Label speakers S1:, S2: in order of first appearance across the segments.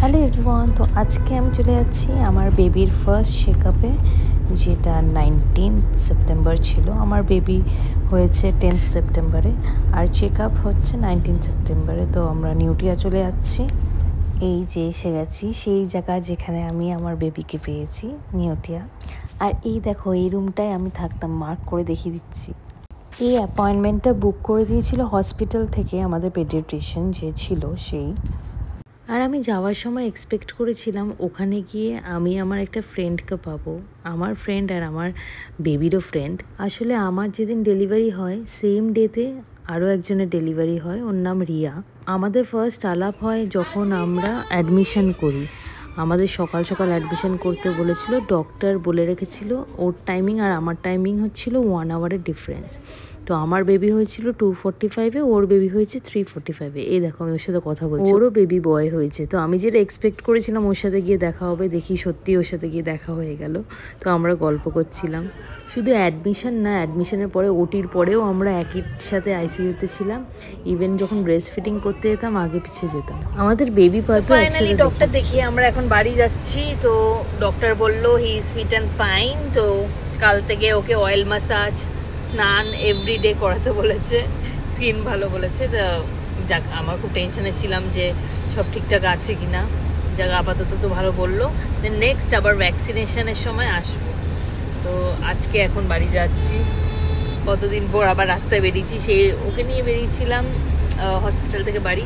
S1: Hello everyone, তো আজকে আমি চলে যাচ্ছি আমার বেবির ফার্স্ট চেকআপে, যেটা 19 সেপ্টেম্বর ছিল। আমার বেবি হয়েছে 10 সেপ্টেম্বরে আর চেকআপ হচ্ছে 19 সেপ্টেম্বরে। তো আমরা নিউটিয়া চলে যাচ্ছি। এই যে এসে গেছি সেই জায়গা যেখানে আমি আমার বেবিকে পেয়েছি, নিউটিয়া। আর এই দেখো, এই রুমটায় আমি থাকতাম, মার্ক করে দেখিয়ে দিচ্ছি। এই অ্যাপয়েন্টমেন্টটা বুক করে দিয়েছিল হসপিটাল থেকে আমাদের পেডিয়াট্রিশিয়ান যে ছিল সেই। আর আমি যাওয়ার সময় এক্সপেক্ট করেছিলাম ওখানে গিয়ে আমি আমার একটা ফ্রেন্ডকে পাবো, আমার ফ্রেন্ড আর আমার বেবিরও ফ্রেন্ড। আসলে আমার যেদিন ডেলিভারি হয় সেম ডেতে আরও একজনের ডেলিভারি হয়, ওর নাম রিয়া। আমাদের ফার্স্ট আলাপ হয় যখন আমরা অ্যাডমিশন করি। আমাদের সকাল সকাল অ্যাডমিশন করতে বলেছিল, ডক্টর বলে রেখেছিল ওর টাইমিং আর আমার টাইমিং হচ্ছিল 1 আওয়ারের ডিফারেন্স। তো আমার বেবি হয়েছিল 2:45-এ, ওর বেবি হয়েছে 3:45-এ। এই দেখো আমি ওর সাথে কথা বলছি, ওরও বেবি বয় হয়েছে। তো আমি যেটা এক্সপেক্ট করেছিলাম ওর সাথে গিয়ে দেখা হবে, দেখি সত্যি ওর সাথে গিয়ে দেখা হয়ে গেল। তো আমরা গল্প করছিলাম। শুধু অ্যাডমিশন না, অ্যাডমিশনের পরে ওটির পরেও আমরা একই সাথে আইসিইউতে ছিলাম। ইভেন যখন ব্রেস্ট ফিডিং করতে যেতাম আগে পিছিয়ে যেতাম। আমাদের বেবি পার্টও
S2: ফাইনালি ডক্টর দেখিয়ে আমরা এখন বাড়ি যাচ্ছি। তো ডক্টর বললো he is fit and fine. তো কাল থেকে ওকে অয়েল ম্যাসাজ, স্নান এভরিডে করাতে বলেছে, স্কিন ভালো বলেছে। তো যাক, আমার খুব টেনশনে ছিলাম যে সব ঠিকঠাক আছে কিনা। যাক, আপাতত তো ভালো বললো। দেন নেক্সট আবার ভ্যাকসিনেশনের সময় আসবো। তো আজকে এখন বাড়ি যাচ্ছি। কতদিন পর আবার রাস্তায় বেরিয়েছি, সেই ওকে নিয়ে বেরিয়েছিলাম হসপিটাল থেকে বাড়ি।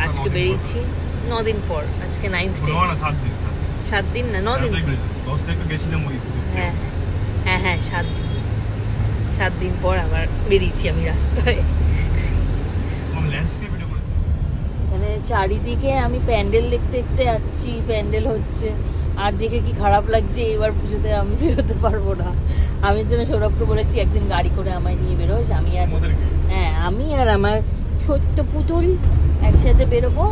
S2: আজকে বেরিয়েছি 9 দিন পর, আজকে 9th ডে। 7 দিন না 9 দিন। হ্যাঁ হ্যাঁ হ্যাঁ 7 দিন পর আবার বেরিয়েছি আমি রাস্তায়। মানে চারিদিকে আমি প্যান্ডেল দেখতে দেখতে যাচ্ছি, প্যান্ডেল হচ্ছে আর দেখে কি খারাপ লাগছে। এবার পুজোতে আমি বেরোতে পারবো না। আমি জন্য সৌরভকে বলেছি একদিন গাড়ি করে আমায় নিয়ে বেরোস। আমি আর আমার ছোট্ট পুতুল একসাথে বেরোবো,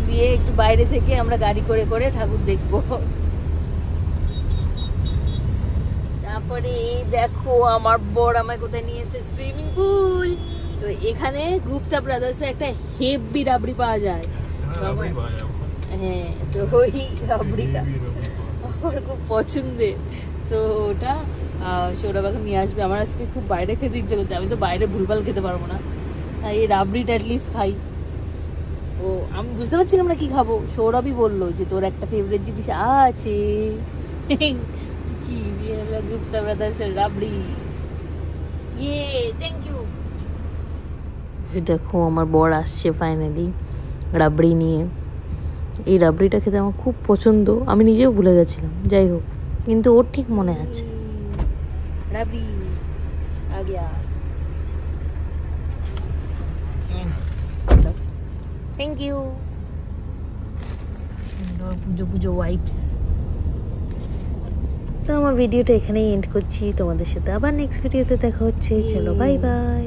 S2: দিয়ে একটু বাইরে থেকে আমরা গাড়ি করে করে ঠাকুর দেখবো। তারপরে এই দেখো আমার বর আমায় কোথায় নিয়ে এসে, সুইমিং পুল। তো এখানে গুপ্তা ব্রাদার্সে একটা হেভি রাবড়ি পাওয়া যায়। হ্যাঁ, তো ওই রাবড়িটা আমার খুব পছন্দের। তো ওটা সৌরভ এখন নিয়ে আসবে। আমার আজকে খুব বাইরে খেতে ইচ্ছে করছে, আমি তো বাইরে ভুলভাল খেতে পারবো না, তাই এই রাবড়িটা অ্যাটলিস্ট খাই। ও আমি বুঝতে পারছিলাম না কি খাবো, সৌরভই বললো যে তোর একটা ফেভারিট জিনিস আছে। কি দিয়ে হলো গুপ্তা ব্রাদার্সের রাবড়ি। ইয়ে, থ্যাংক ইউ।
S1: দেখো আমার বর আসছে ফাইনালি রাবড়ি নিয়ে। এই রাবড়িটা খেতে আমার খুব পছন্দ, আমি নিজেও ভুলে গেছিলাম। যাই হোক, কিন্তু ওর ঠিক মনে আছে।
S2: রাবড়ি আ গয়া। Thank you. পুজো পুজো ওয়াইপস।
S1: তো আমার ভিডিওটা এখানেই এন্ড করছি, তোমাদের সাথে আবার নেক্সট ভিডিওতে দেখা হচ্ছে। চলো বাই বাই।